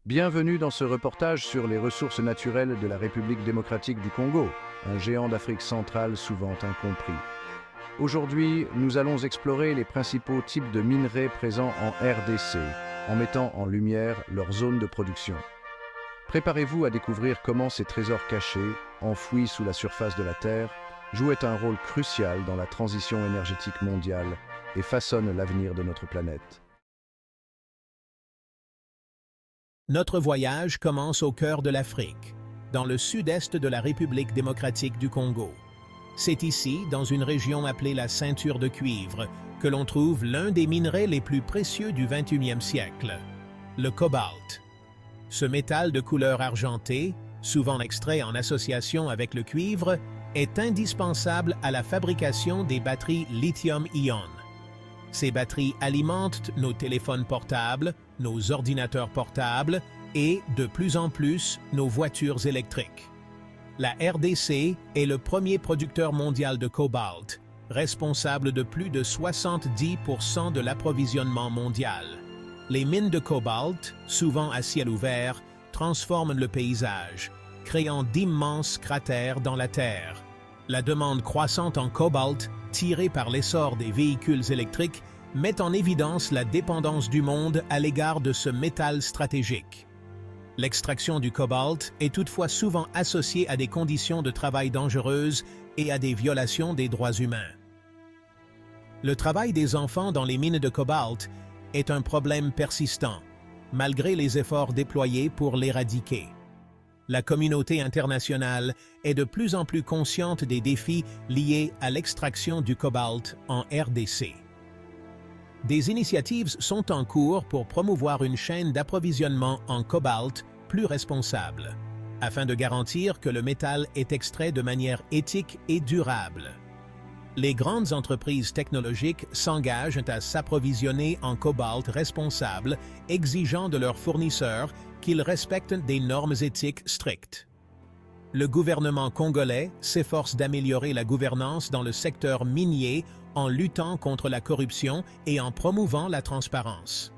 Bienvenue dans ce reportage sur les ressources naturelles de la République démocratique du Congo, un géant d'Afrique centrale souvent incompris. Aujourd'hui, nous allons explorer les principaux types de minerais présents en RDC, en mettant en lumière leurs zones de production. Préparez-vous à découvrir comment ces trésors cachés, enfouis sous la surface de la Terre, jouaient un rôle crucial dans la transition énergétique mondiale et façonnent l'avenir de notre planète. Notre voyage commence au cœur de l'Afrique, dans le sud-est de la République démocratique du Congo. C'est ici, dans une région appelée la ceinture de cuivre, que l'on trouve l'un des minerais les plus précieux du XXIe siècle, le cobalt. Ce métal de couleur argentée, souvent extrait en association avec le cuivre, est indispensable à la fabrication des batteries lithium-ion. Ces batteries alimentent nos téléphones portables, nos ordinateurs portables et, de plus en plus, nos voitures électriques. La RDC est le premier producteur mondial de cobalt, responsable de plus de 70% de l'approvisionnement mondial. Les mines de cobalt, souvent à ciel ouvert, transforment le paysage, créant d'immenses cratères dans la terre. La demande croissante en cobalt, tirée par l'essor des véhicules électriques, met en évidence la dépendance du monde à l'égard de ce métal stratégique. L'extraction du cobalt est toutefois souvent associée à des conditions de travail dangereuses et à des violations des droits humains. Le travail des enfants dans les mines de cobalt est un problème persistant, malgré les efforts déployés pour l'éradiquer. La communauté internationale est de plus en plus consciente des défis liés à l'extraction du cobalt en RDC. Des initiatives sont en cours pour promouvoir une chaîne d'approvisionnement en cobalt plus responsable, afin de garantir que le métal est extrait de manière éthique et durable. Les grandes entreprises technologiques s'engagent à s'approvisionner en cobalt responsable, exigeant de leurs fournisseurs qu'ils respectent des normes éthiques strictes. Le gouvernement congolais s'efforce d'améliorer la gouvernance dans le secteur minier en luttant contre la corruption et en promouvant la transparence.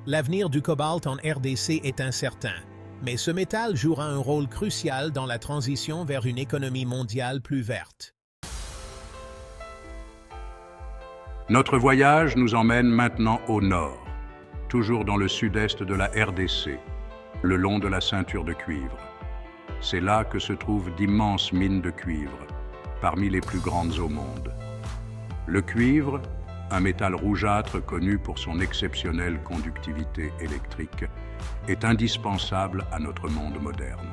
L'avenir du cobalt en RDC est incertain, mais ce métal jouera un rôle crucial dans la transition vers une économie mondiale plus verte. Notre voyage nous emmène maintenant au nord, toujours dans le sud-est de la RDC, le long de la ceinture de cuivre. C'est là que se trouvent d'immenses mines de cuivre, parmi les plus grandes au monde. Le cuivre, un métal rougeâtre connu pour son exceptionnelle conductivité électrique, est indispensable à notre monde moderne.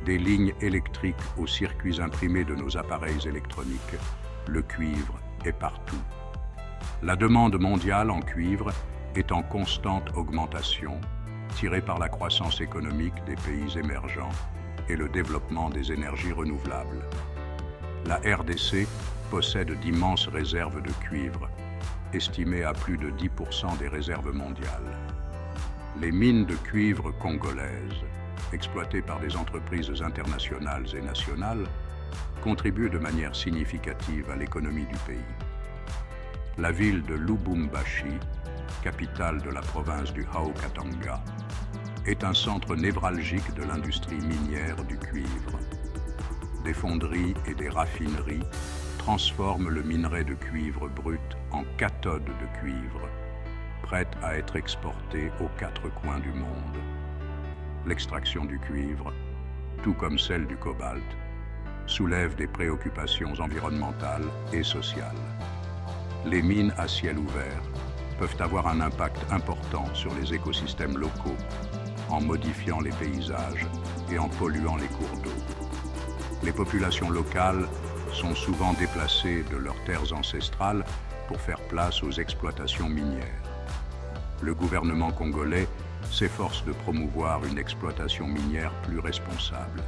Des lignes électriques aux circuits imprimés de nos appareils électroniques, le cuivre est partout. La demande mondiale en cuivre est en constante augmentation, tirée par la croissance économique des pays émergents et le développement des énergies renouvelables. La RDC possède d'immenses réserves de cuivre, estimées à plus de 10% des réserves mondiales. Les mines de cuivre congolaises, exploitées par des entreprises internationales et nationales, contribuent de manière significative à l'économie du pays. La ville de Lubumbashi, capitale de la province du Haut-Katanga, est un centre névralgique de l'industrie minière du cuivre. Des fonderies et des raffineries transforment le minerai de cuivre brut en cathode de cuivre, prête à être exportée aux quatre coins du monde. L'extraction du cuivre, tout comme celle du cobalt, soulève des préoccupations environnementales et sociales. Les mines à ciel ouvert peuvent avoir un impact important sur les écosystèmes locaux, en modifiant les paysages et en polluant les cours d'eau. Les populations locales sont souvent déplacées de leurs terres ancestrales pour faire place aux exploitations minières. Le gouvernement congolais s'efforce de promouvoir une exploitation minière plus responsable.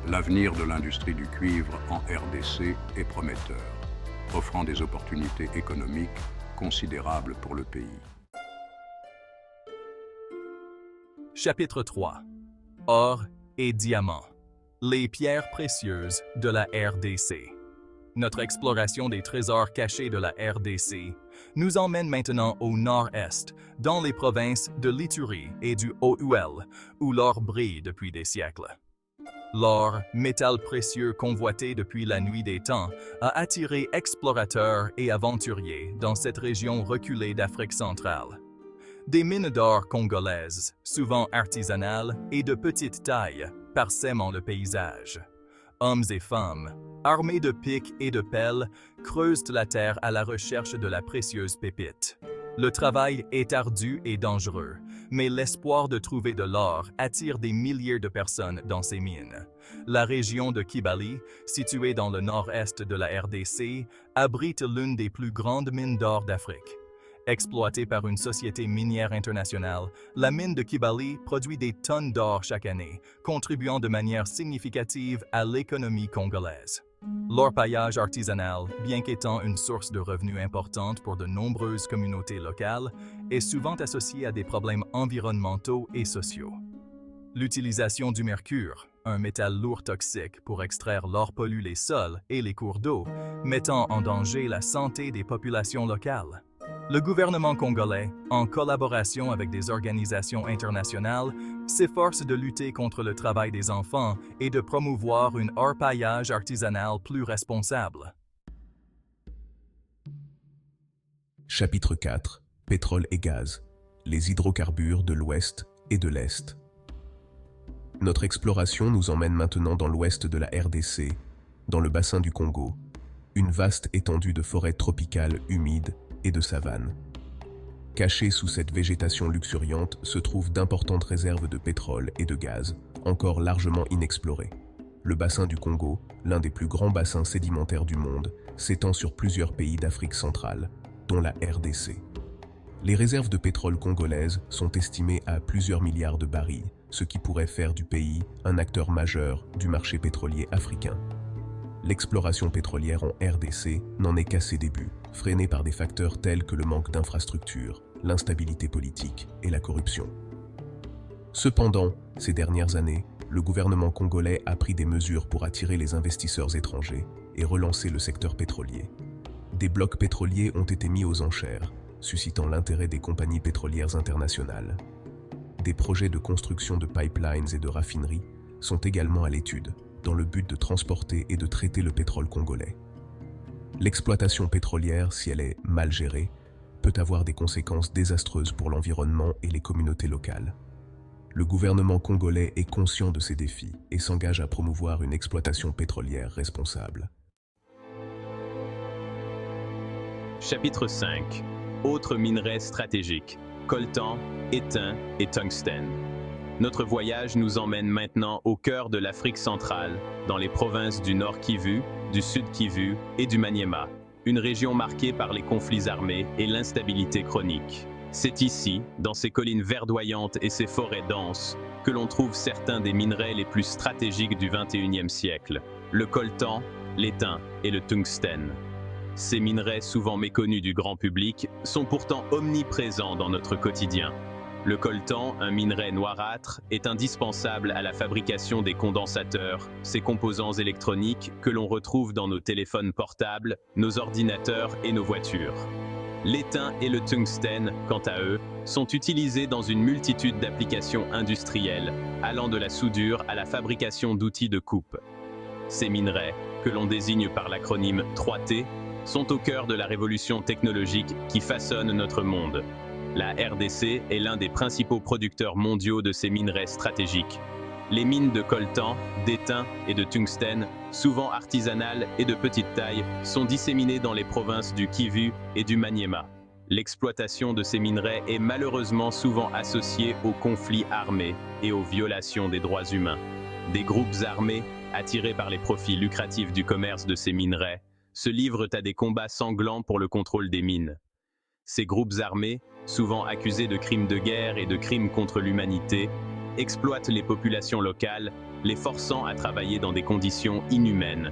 L'avenir de l'industrie du cuivre en RDC est prometteur, offrant des opportunités économiques considérables pour le pays. Chapitre 3. Or et diamants. Les pierres précieuses de la RDC. Notre exploration des trésors cachés de la RDC nous emmène maintenant au nord-est, dans les provinces de l'Ituri et du Haut-Uel, où l'or brille depuis des siècles. L'or, métal précieux convoité depuis la nuit des temps, a attiré explorateurs et aventuriers dans cette région reculée d'Afrique centrale. Des mines d'or congolaises, souvent artisanales et de petite taille, parsèment le paysage. Hommes et femmes, armés de pics et de pelles, creusent la terre à la recherche de la précieuse pépite. Le travail est ardu et dangereux, mais l'espoir de trouver de l'or attire des milliers de personnes dans ces mines. La région de Kibali, située dans le nord-est de la RDC, abrite l'une des plus grandes mines d'or d'Afrique. Exploitée par une société minière internationale, la mine de Kibali produit des tonnes d'or chaque année, contribuant de manière significative à l'économie congolaise. L'orpaillage artisanal, bien qu'étant une source de revenus importante pour de nombreuses communautés locales, est souvent associé à des problèmes environnementaux et sociaux. L'utilisation du mercure, un métal lourd toxique pour extraire l'or, pollue les sols et les cours d'eau, mettant en danger la santé des populations locales. Le gouvernement congolais, en collaboration avec des organisations internationales, s'efforce de lutter contre le travail des enfants et de promouvoir un orpaillage artisanal plus responsable. Chapitre 4. Pétrole et gaz. Les hydrocarbures de l'Ouest et de l'Est. Notre exploration nous emmène maintenant dans l'ouest de la RDC, dans le bassin du Congo, une vaste étendue de forêts tropicales humides et de savanes. Cachées sous cette végétation luxuriante se trouvent d'importantes réserves de pétrole et de gaz, encore largement inexplorées. Le bassin du Congo, l'un des plus grands bassins sédimentaires du monde, s'étend sur plusieurs pays d'Afrique centrale, dont la RDC. Les réserves de pétrole congolaises sont estimées à plusieurs milliards de barils, ce qui pourrait faire du pays un acteur majeur du marché pétrolier africain. L'exploration pétrolière en RDC n'en est qu'à ses débuts, freinée par des facteurs tels que le manque d'infrastructures, l'instabilité politique et la corruption. Cependant, ces dernières années, le gouvernement congolais a pris des mesures pour attirer les investisseurs étrangers et relancer le secteur pétrolier. Des blocs pétroliers ont été mis aux enchères, suscitant l'intérêt des compagnies pétrolières internationales. Des projets de construction de pipelines et de raffineries sont également à l'étude, dans le but de transporter et de traiter le pétrole congolais. L'exploitation pétrolière, si elle est mal gérée, peut avoir des conséquences désastreuses pour l'environnement et les communautés locales. Le gouvernement congolais est conscient de ces défis et s'engage à promouvoir une exploitation pétrolière responsable. Chapitre 5. Autres minerais stratégiques, coltan, étain et tungstène. Notre voyage nous emmène maintenant au cœur de l'Afrique centrale, dans les provinces du Nord Kivu, du Sud Kivu et du Maniema, une région marquée par les conflits armés et l'instabilité chronique. C'est ici, dans ces collines verdoyantes et ces forêts denses, que l'on trouve certains des minerais les plus stratégiques du XXIe siècle, le coltan, l'étain et le tungstène. Ces minerais, souvent méconnus du grand public, sont pourtant omniprésents dans notre quotidien. Le coltan, un minerai noirâtre, est indispensable à la fabrication des condensateurs, ces composants électroniques que l'on retrouve dans nos téléphones portables, nos ordinateurs et nos voitures. L'étain et le tungstène, quant à eux, sont utilisés dans une multitude d'applications industrielles, allant de la soudure à la fabrication d'outils de coupe. Ces minerais, que l'on désigne par l'acronyme 3T, sont au cœur de la révolution technologique qui façonne notre monde. La RDC est l'un des principaux producteurs mondiaux de ces minerais stratégiques. Les mines de coltan, d'étain et de tungstène, souvent artisanales et de petite taille, sont disséminées dans les provinces du Kivu et du Maniema. L'exploitation de ces minerais est malheureusement souvent associée aux conflits armés et aux violations des droits humains. Des groupes armés, attirés par les profits lucratifs du commerce de ces minerais, se livrent à des combats sanglants pour le contrôle des mines. Ces groupes armés, souvent accusés de crimes de guerre et de crimes contre l'humanité, exploitent les populations locales, les forçant à travailler dans des conditions inhumaines.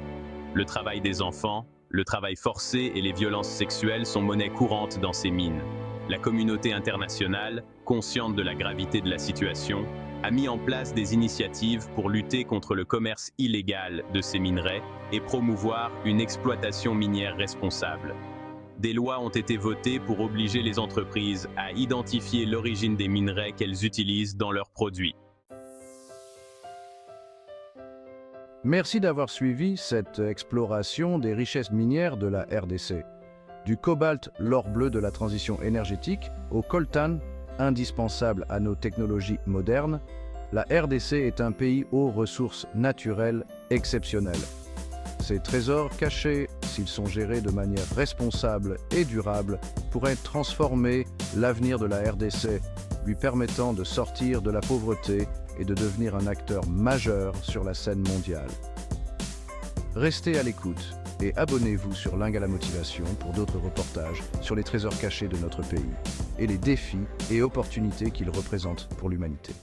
Le travail des enfants, le travail forcé et les violences sexuelles sont monnaie courante dans ces mines. La communauté internationale, consciente de la gravité de la situation, a mis en place des initiatives pour lutter contre le commerce illégal de ces minerais et promouvoir une exploitation minière responsable. des lois ont été votées pour obliger les entreprises à identifier l'origine des minerais qu'elles utilisent dans leurs produits. Merci d'avoir suivi cette exploration des richesses minières de la RDC. Du cobalt, l'or bleu de la transition énergétique, au coltan, indispensable à nos technologies modernes, la RDC est un pays aux ressources naturelles exceptionnelles. Ces trésors cachés, s'ils sont gérés de manière responsable et durable, pourraient transformer l'avenir de la RDC, lui permettant de sortir de la pauvreté et de devenir un acteur majeur sur la scène mondiale. Restez à l'écoute et abonnez-vous sur Lingala Motivation pour d'autres reportages sur les trésors cachés de notre pays et les défis et opportunités qu'ils représentent pour l'humanité.